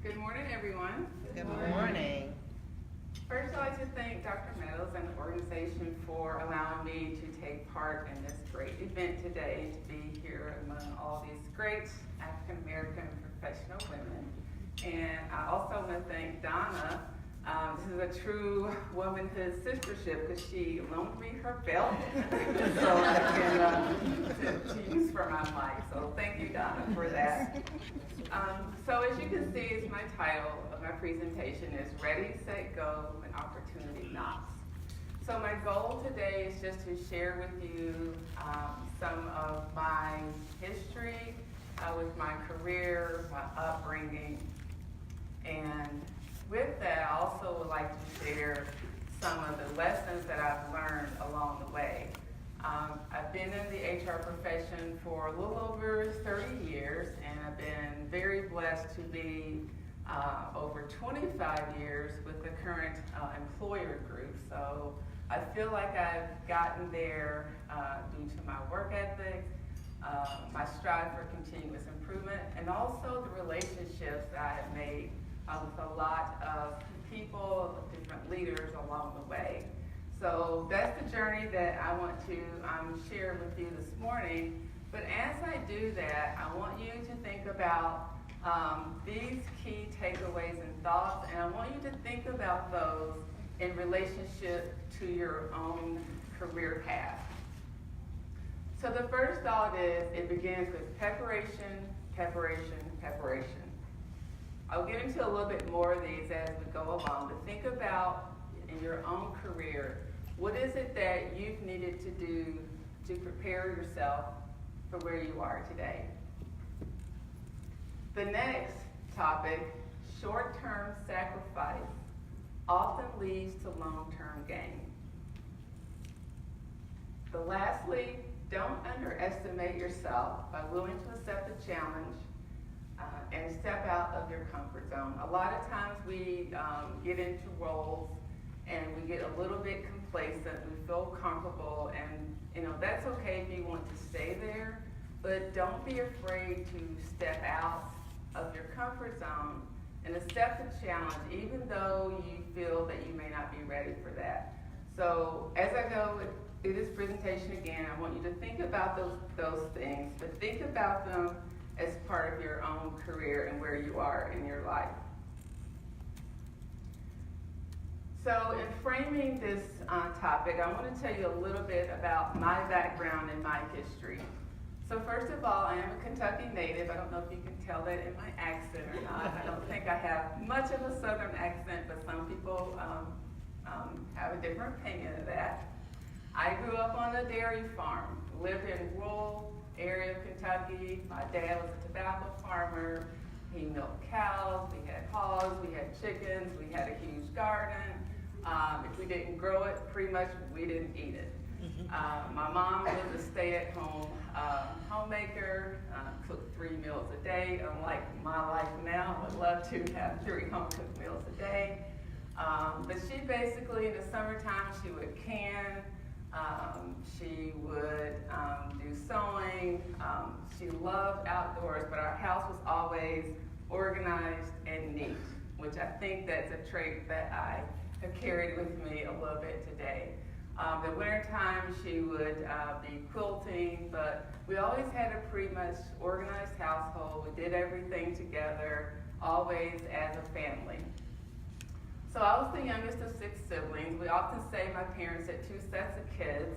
Good morning, everyone. Good morning. First, I'd like to thank Dr. Meadows and the organization for allowing me to take part in this great event today, to be here among all these great African American professional women. And I also want to thank Donna. This is a true womanhood sistership because she loaned me her belt so I can to use for my mic. So thank you, Donna, for that. So as you can see, it's my title of my presentation is Ready, Set, Go, when Opportunity Knocks. So my goal today is just to share with you some of my history with my career, my upbringing, and with that, I also would like to share some of the lessons that I've learned along the way. I've been in the HR profession for a little over 30 years, and I've been very blessed to be over 25 years with the current employer group. So I feel like I've gotten there due to my work ethic, my strive for continuous improvement, and also the relationships that I have made with a lot of people, different leaders along the way. So that's the journey that I want to share with you this morning. But as I do that, I want you to think about these key takeaways and thoughts, and I want you to think about those in relationship to your own career path. So the first thought is, it begins with preparation, preparation, preparation. I'll get into a little bit more of these as we go along, but think about in your own career, what is it that you've needed to do to prepare yourself for where you are today? The next topic, short-term sacrifice, often leads to long-term gain. But lastly, don't underestimate yourself by willing to accept the challenge and step out of your comfort zone. A lot of times we get into roles and we get a little bit complacent, we feel comfortable, and that's okay if you want to stay there, but don't be afraid to step out of your comfort zone and accept the challenge, even though you feel that you may not be ready for that. So as I go through this presentation again, I want you to think about those things, but think about them as part of your own career and where you are in your life. So in framing this topic, I want to tell you a little bit about my background and my history. So first of all, I am a Kentucky native. I don't know if you can tell that in my accent or not. I don't think I have much of a southern accent, but some people have a different opinion of that. I grew up on a dairy farm, lived in rural area of Kentucky. My dad was a tobacco farmer. He milked cows, we had hogs, we had chickens, we had a huge garden. If we didn't grow it, pretty much we didn't eat it. My mom was a stay-at-home homemaker, cooked 3 meals a day. Unlike my life now, I would love to have 3 home-cooked meals a day. But she basically, in the summertime, she would can, she would do sewing. She loved outdoors, but our house was always organized and neat, which I think that's a trait that I have carried with me a little bit today. The wintertime, she would be quilting, but we always had a pretty much organized household. We did everything together, always as a family. So I was the youngest of 6 siblings. We often say my parents had 2 sets of kids.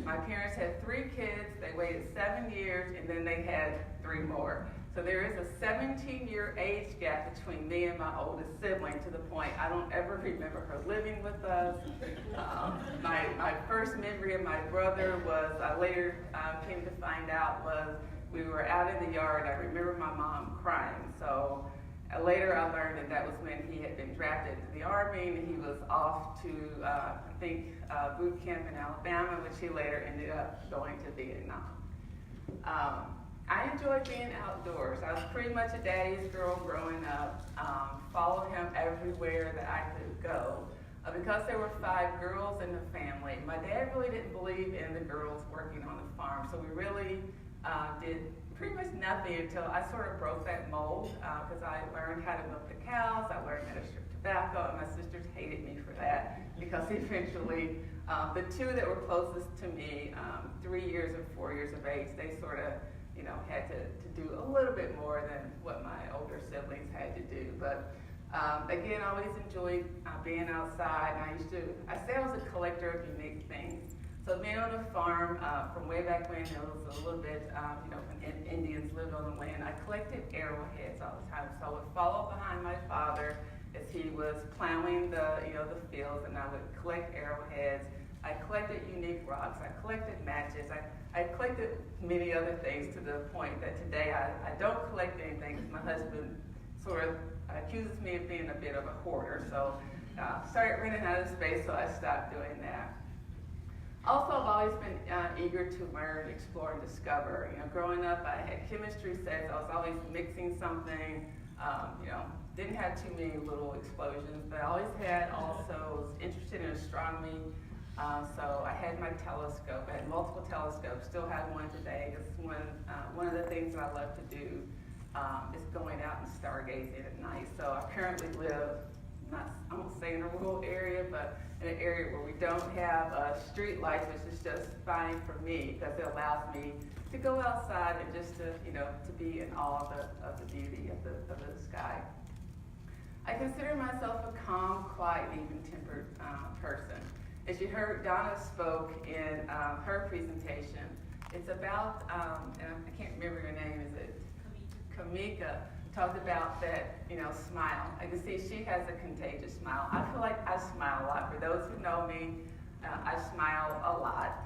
My parents had 3 kids. They waited 7 years, and then they had 3 more. So there is a 17-year age gap between me and my oldest sibling, to the point I don't ever remember her living with us. My first memory of my brother was, I later came to find out, was we were out in the yard. I remember my mom crying. So later I learned that was when he had been drafted into the Army, and he was off to, I think, boot camp in Alabama, which he later ended up going to Vietnam. I enjoyed being outdoors. I was pretty much a daddy's girl growing up. Followed him everywhere that I could go. Because there were 5 girls in the family, my dad really didn't believe in the girls working on the farm, so we really did pretty much nothing until I sort of broke that mold, because I learned how to milk the cows, I learned how to strip tobacco, and my sisters hated me for that, because eventually, the two that were closest to me, 3 years and 4 years of age, they sort of, had to do a little bit more than what my older siblings had to do. But again, I always enjoyed being outside, and I say I was a collector of unique things. So being on a farm, from way back when, it was a little bit, when Indians lived on the land, I collected arrowheads all the time. So I would follow behind my father as he was plowing the fields, and I would collect arrowheads. I collected unique rocks. I collected matches. I collected many other things, to the point that today I don't collect anything, because my husband sort of accuses me of being a bit of a hoarder. So started running out of space, so I stopped doing that. Also, I've always been eager to learn, explore, and discover. Growing up, I had chemistry sets. I was always mixing something. Didn't have too many little explosions, but I always was interested in astronomy. So I had my telescope. I had multiple telescopes. Still have one today. It's one of the things that I love to do is going out and stargazing at night. So I currently live, I won't say in a rural area, but in an area where we don't have street lights, which is just fine for me, because it allows me to go outside and just to be in awe of the beauty of the sky. I consider myself a calm, quiet, even-tempered person. As you heard, Donna spoke in her presentation. It's about, and I can't remember your name, is it? Kamika. Talked about that, smile. I can see she has a contagious smile. I feel like I smile a lot. For those who know me, I smile a lot.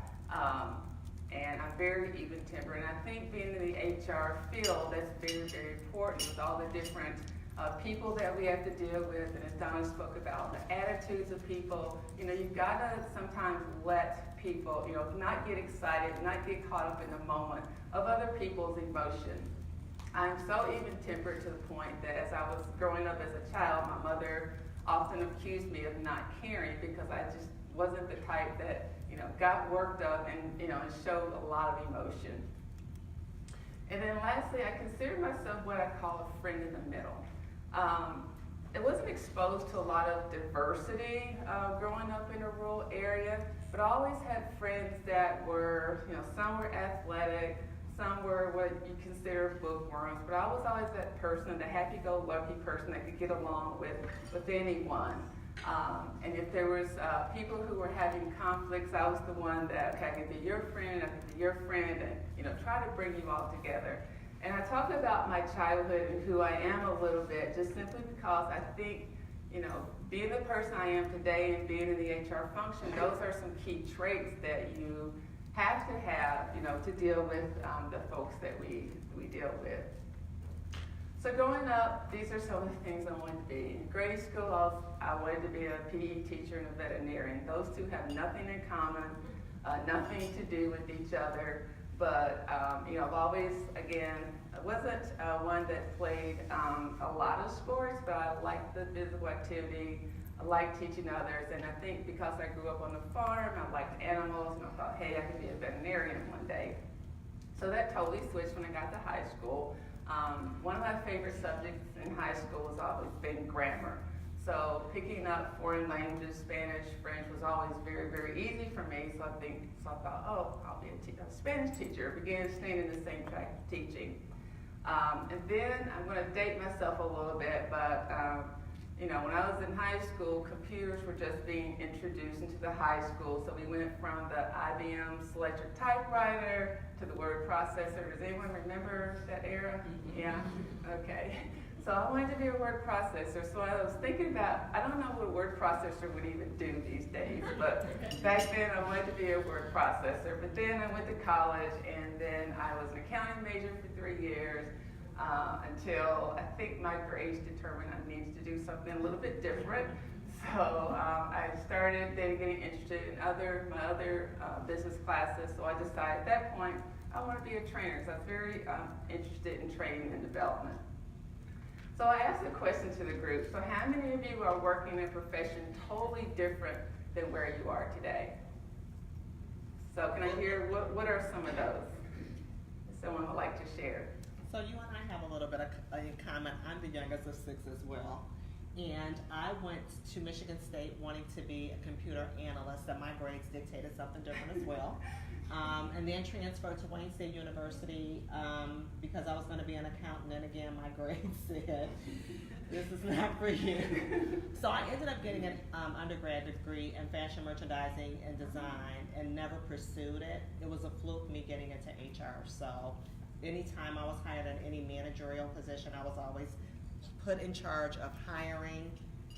And I'm very even-tempered. And I think being in the HR field, that's very, very important, with all the different people that we have to deal with. And as Donna spoke about, the attitudes of people, you've got to sometimes let people, not get excited, not get caught up in the moment of other people's emotion. I'm so even-tempered to the point that as I was growing up as a child, my mother often accused me of not caring, because I just wasn't the type that, got worked up and, and showed a lot of emotion. And then lastly, I consider myself what I call a friend in the middle. I wasn't exposed to a lot of diversity growing up in a rural area, but I always had friends that were, some were athletic, some were what you consider bookworms, but I was always that person, the happy-go-lucky person that could get along with anyone. And if there was people who were having conflicts, I was the one that, okay, I can be your friend, I can be your friend, and try to bring you all together. And I talk about my childhood and who I am a little bit, just simply because I think, being the person I am today and being in the HR function, those are some key traits that you have to deal with the folks that we deal with. So growing up, these are some of the things I wanted to be. In grade school, I wanted to be a PE teacher and a veterinarian. Those two have nothing in common, nothing to do with each other. But, I've always, again, I wasn't one that played a lot of sports, but I liked the physical activity. I liked teaching others. And I think because I grew up on the farm, I liked animals, and I thought, hey, I could be a veterinarian one day. So that totally switched when I got to high school. One of my favorite subjects in high school has always been grammar. So picking up foreign languages, Spanish, French, was always very, very easy for me. So I thought, oh, I'll be a Spanish teacher. Began staying in the same track of teaching. And then I'm going to date myself a little bit, but when I was in high school, computers were just being introduced into the high school. So we went from the IBM Selectric typewriter to the word processor. Does anyone remember that era? Yeah? Okay. So I wanted to be a word processor. So I was thinking about, I don't know what a word processor would even do these days, but back then I wanted to be a word processor. But then I went to college, and then I was an accounting major for 3 years. Until I think my grades determined I needed to do something a little bit different. So I started then getting interested in my other business classes. So I decided at that point I want to be a trainer, because I was very interested in training and development. So I asked a question to the group. So how many of you are working in a profession totally different than where you are today? So can I hear, what are some of those? someone would like to share. So you and I have a little bit in common. I'm the youngest of 6 as well. And I went to Michigan State wanting to be a computer analyst, and my grades dictated something different as well. And then transferred to Wayne State University because I was going to be an accountant, and again, my grades said, this is not for you. So I ended up getting an undergrad degree in fashion merchandising and design and never pursued it. It was a fluke me getting into HR. So anytime I was hired in any managerial position, I was always put in charge of hiring,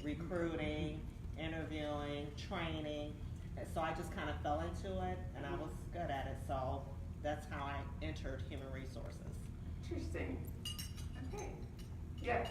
recruiting, interviewing, training. And so I just kind of fell into it, and I was good at it. So that's how I entered human resources. Interesting. Okay. Yes.